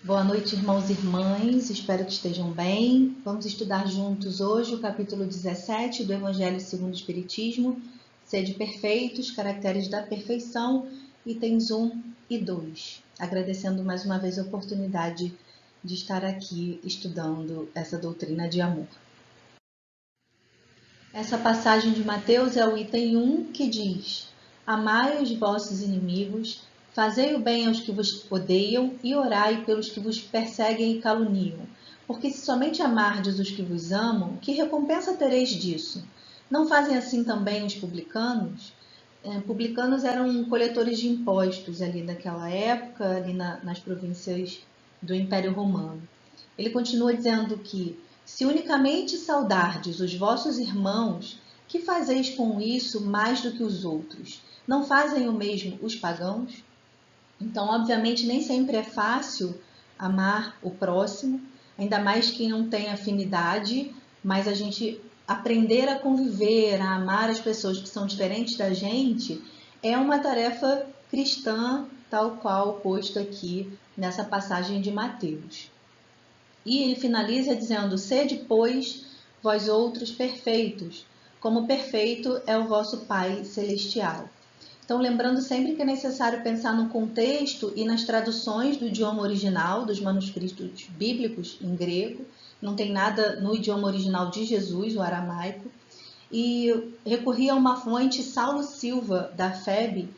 Boa noite, irmãos e irmãs, espero que estejam bem. Vamos estudar juntos hoje o capítulo 17 do Evangelho segundo o Espiritismo, Sede Perfeitos, Caracteres da Perfeição, itens 1 e 2. Agradecendo mais uma vez a oportunidade de estar aqui estudando essa doutrina de amor. Essa passagem de Mateus é o item 1 que diz: Amai os vossos inimigos, fazei o bem aos que vos odeiam e orai pelos que vos perseguem e caluniam. Porque se somente amardes os que vos amam, que recompensa tereis disso? Não fazem assim também os publicanos? Publicanos eram coletores de impostos ali naquela época, ali nas províncias do Império Romano. Ele continua dizendo que se unicamente saudardes os vossos irmãos, que fazeis com isso mais do que os outros? Não fazem o mesmo os pagãos? Então, obviamente, nem sempre é fácil amar o próximo, ainda mais quem não tem afinidade, mas a gente aprender a conviver, a amar as pessoas que são diferentes da gente, é uma tarefa cristã, tal qual posto aqui nessa passagem de Mateus. E ele finaliza dizendo: Sede, pois, vós outros perfeitos, como perfeito é o vosso Pai Celestial. Então, lembrando sempre que é necessário pensar no contexto e nas traduções do idioma original, dos manuscritos bíblicos em grego. Não tem nada no idioma original de Jesus, o aramaico. E recorri a uma fonte, Saulo Silva, da FEB,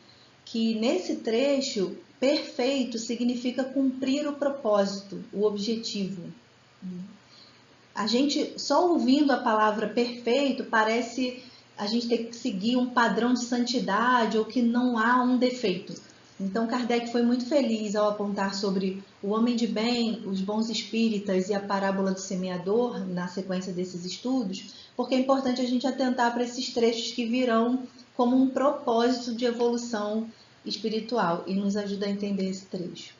que nesse trecho, perfeito significa cumprir o propósito, o objetivo. A gente, só ouvindo a palavra perfeito, parece a gente ter que seguir um padrão de santidade ou que não há um defeito. Então, Kardec foi muito feliz ao apontar sobre o homem de bem, os bons espíritas e a parábola do semeador, na sequência desses estudos, porque é importante a gente atentar para esses trechos que virão como um propósito de evolução espiritual e nos ajuda a entender esse trecho.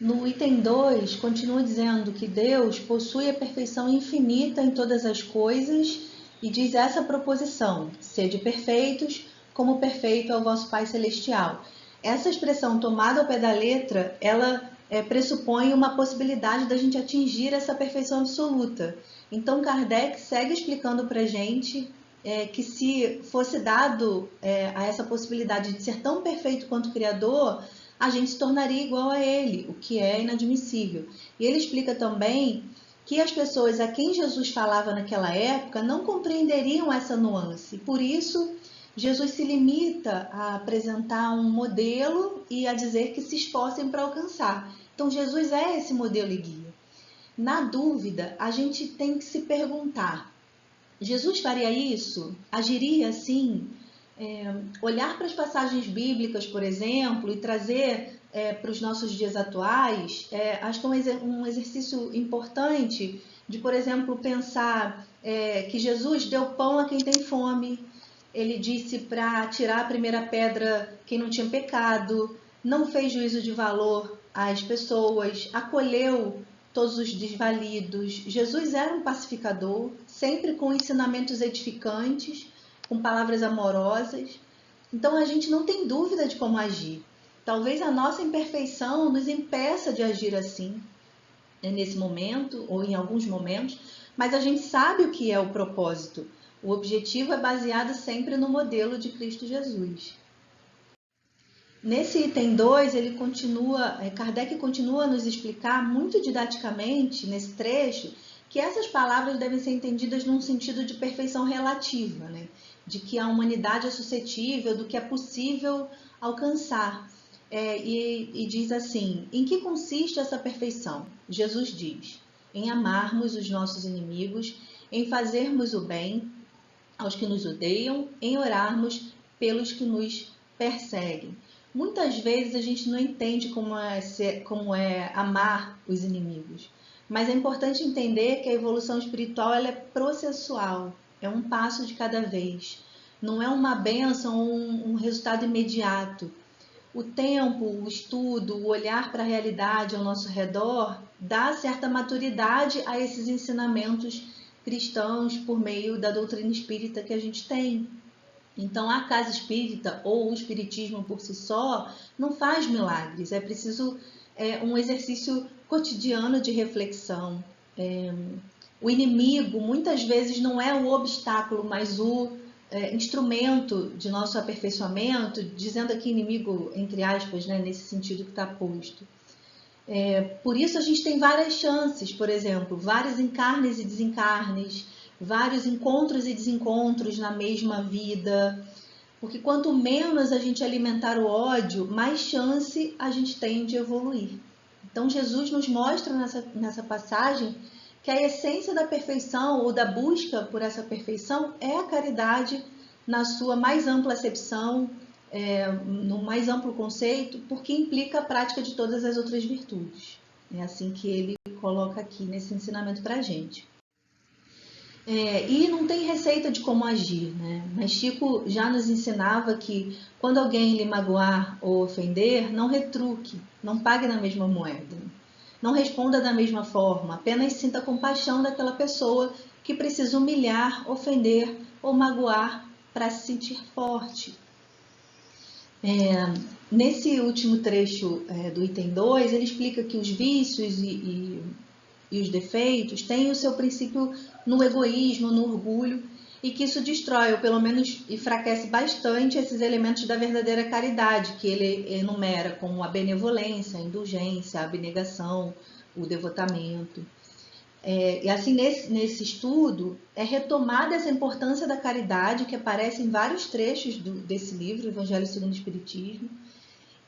No item 2, continua dizendo que Deus possui a perfeição infinita em todas as coisas e diz essa proposição: sede perfeitos, como perfeito é o vosso Pai Celestial. Essa expressão tomada ao pé da letra, ela pressupõe uma possibilidade da gente atingir essa perfeição absoluta. Então, Kardec segue explicando para a gente que se fosse dado a essa possibilidade de ser tão perfeito quanto o Criador, a gente se tornaria igual a ele, o que é inadmissível. E ele explica também que as pessoas a quem Jesus falava naquela época não compreenderiam essa nuance. Por isso, Jesus se limita a apresentar um modelo e a dizer que se esforcem para alcançar. Então, Jesus é esse modelo e guia. Na dúvida, a gente tem que se perguntar: Jesus faria isso? Agiria assim? Olhar para as passagens bíblicas, por exemplo, e trazer para os nossos dias atuais, acho que é um exercício importante de, por exemplo, pensar que Jesus deu pão a quem tem fome, ele disse para tirar a primeira pedra quem não tinha pecado, não fez juízo de valor às pessoas, acolheu todos os desvalidos. Jesus era um pacificador, sempre com ensinamentos edificantes, com palavras amorosas. Então a gente não tem dúvida de como agir. Talvez a nossa imperfeição nos impeça de agir assim, nesse momento ou em alguns momentos, mas a gente sabe o que é o propósito. O objetivo é baseado sempre no modelo de Cristo Jesus. Nesse item 2, Kardec continua a nos explicar muito didaticamente, nesse trecho, que essas palavras devem ser entendidas num sentido de perfeição relativa, né? De que a humanidade é suscetível do que é possível alcançar. E diz assim: em que consiste essa perfeição? Jesus diz: em amarmos os nossos inimigos, em fazermos o bem aos que nos odeiam, em orarmos pelos que nos perseguem. Muitas vezes a gente não entende como é amar os inimigos, mas é importante entender que a evolução espiritual ela é processual, é um passo de cada vez. Não é uma bênção ou um resultado imediato. O tempo, o estudo, o olhar para a realidade ao nosso redor dá certa maturidade a esses ensinamentos cristãos por meio da doutrina espírita que a gente tem. Então, a casa espírita ou o espiritismo por si só não faz milagres, é preciso um exercício cotidiano de reflexão. O inimigo muitas vezes não é o obstáculo, mas o instrumento de nosso aperfeiçoamento, dizendo aqui inimigo entre aspas, né, nesse sentido que está posto. Por isso a gente tem várias chances, por exemplo, vários encarnes e desencarnes, vários encontros e desencontros na mesma vida, porque quanto menos a gente alimentar o ódio, mais chance a gente tem de evoluir. Então Jesus nos mostra nessa passagem que a essência da perfeição ou da busca por essa perfeição é a caridade na sua mais ampla acepção, no mais amplo conceito, porque implica a prática de todas as outras virtudes. É assim que ele coloca aqui nesse ensinamento para a gente. E não tem receita de como agir, né? Mas Chico já nos ensinava que quando alguém lhe magoar ou ofender, não retruque, não pague na mesma moeda, não responda da mesma forma, apenas sinta compaixão daquela pessoa que precisa humilhar, ofender ou magoar para se sentir forte. Nesse último trecho do item 2, ele explica que os vícios e os defeitos têm o seu princípio no egoísmo, no orgulho, e que isso destrói, ou pelo menos enfraquece bastante esses elementos da verdadeira caridade, que ele enumera como a benevolência, a indulgência, a abnegação, o devotamento. E assim, nesse estudo, é retomada essa importância da caridade, que aparece em vários trechos desse livro, Evangelho segundo o Espiritismo,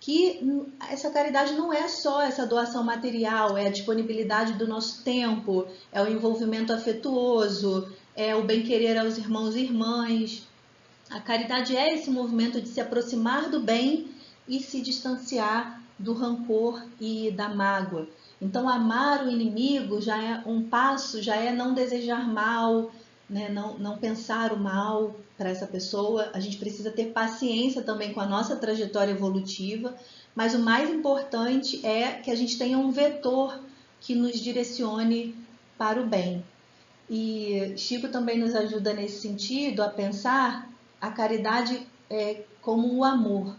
que essa caridade não é só essa doação material, é a disponibilidade do nosso tempo, é o envolvimento afetuoso, é o bem-querer aos irmãos e irmãs. A caridade é esse movimento de se aproximar do bem e se distanciar do rancor e da mágoa. Então, amar o inimigo já é um passo, já é não desejar mal, né? Não pensar o mal para essa pessoa. A gente precisa ter paciência também com a nossa trajetória evolutiva, mas o mais importante é que a gente tenha um vetor que nos direcione para o bem. E Chico também nos ajuda nesse sentido a pensar a caridade como o amor,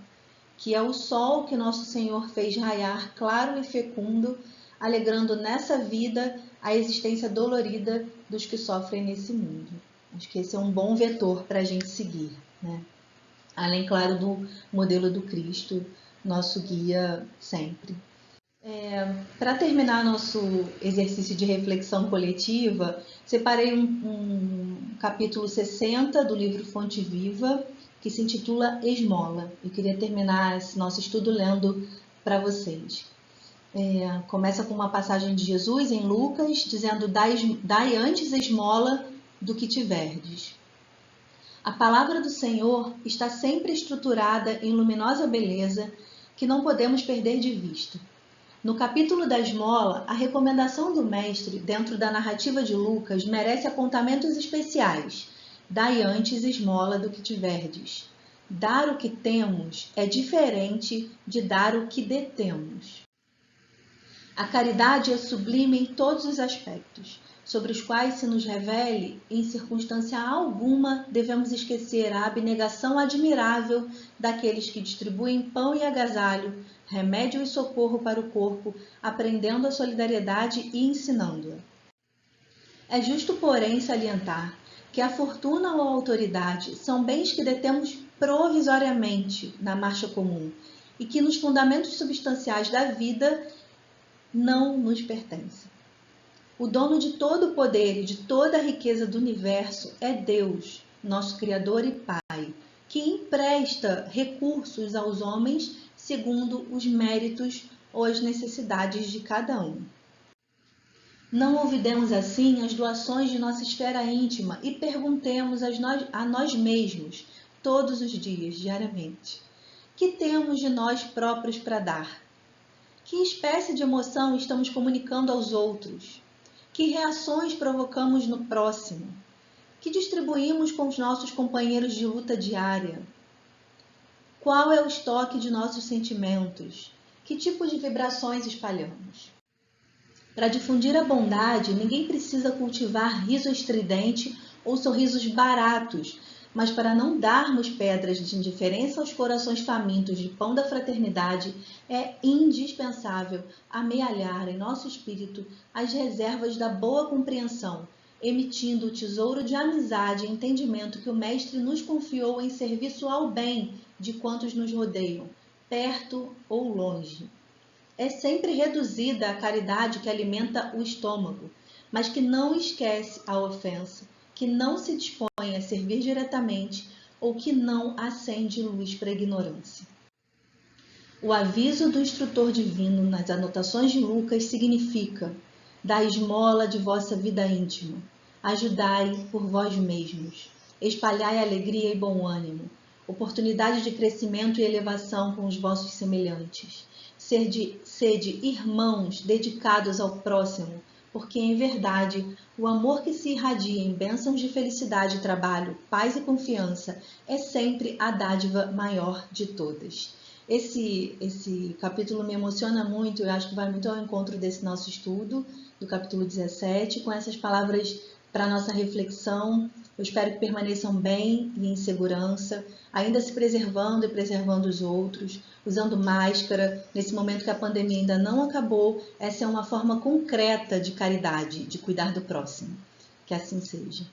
que é o sol que nosso Senhor fez raiar claro e fecundo, alegrando nessa vida a existência dolorida dos que sofrem nesse mundo. Acho que esse é um bom vetor para a gente seguir, né? Além, claro, do modelo do Cristo, nosso guia sempre. Para terminar nosso exercício de reflexão coletiva, separei um capítulo 60 do livro Fonte Viva, que se intitula Esmola. Eu queria terminar esse nosso estudo lendo para vocês. Começa com uma passagem de Jesus em Lucas, dizendo: dai antes esmola do que tiverdes. A palavra do Senhor está sempre estruturada em luminosa beleza que não podemos perder de vista. No capítulo da esmola, a recomendação do mestre dentro da narrativa de Lucas merece apontamentos especiais. Dai antes esmola do que tiverdes. Dar o que temos é diferente de dar o que detemos. A caridade é sublime em todos os aspectos, sobre os quais se nos revele, em circunstância alguma devemos esquecer a abnegação admirável daqueles que distribuem pão e agasalho, remédio e socorro para o corpo, aprendendo a solidariedade e ensinando-a. É justo, porém, salientar que a fortuna ou a autoridade são bens que detemos provisoriamente na marcha comum e que nos fundamentos substanciais da vida não nos pertencem. O dono de todo o poder e de toda a riqueza do universo é Deus, nosso Criador e Pai, que empresta recursos aos homens segundo os méritos ou as necessidades de cada um. Não olvidemos assim as doações de nossa esfera íntima e perguntemos a nós mesmos, todos os dias, diariamente: que temos de nós próprios para dar? Que espécie de emoção estamos comunicando aos outros? Que reações provocamos no próximo? Que distribuímos com os nossos companheiros de luta diária? Qual é o estoque de nossos sentimentos? Que tipo de vibrações espalhamos? Para difundir a bondade, ninguém precisa cultivar riso estridente ou sorrisos baratos, Mas para não darmos pedras de indiferença aos corações famintos de pão da fraternidade, é indispensável amealhar em nosso espírito as reservas da boa compreensão, emitindo o tesouro de amizade e entendimento que o Mestre nos confiou em serviço ao bem de quantos nos rodeiam, perto ou longe. É sempre reduzida a caridade que alimenta o estômago, mas que não esquece a ofensa, que não se dispõe a servir diretamente ou que não acende luz para a ignorância. O aviso do instrutor divino nas anotações de Lucas significa: da esmola de vossa vida íntima, ajudai por vós mesmos, espalhai alegria e bom ânimo, oportunidade de crescimento e elevação com os vossos semelhantes. Sede irmãos dedicados ao próximo, porque em verdade o amor que se irradia em bênçãos de felicidade, trabalho, paz e confiança é sempre a dádiva maior de todas. Esse capítulo me emociona muito, eu acho que vai muito ao encontro desse nosso estudo, do capítulo 17, com essas palavras para a nossa reflexão. Eu espero que permaneçam bem e em segurança, ainda se preservando e preservando os outros, usando máscara. Nesse momento que a pandemia ainda não acabou, essa é uma forma concreta de caridade, de cuidar do próximo. Que assim seja.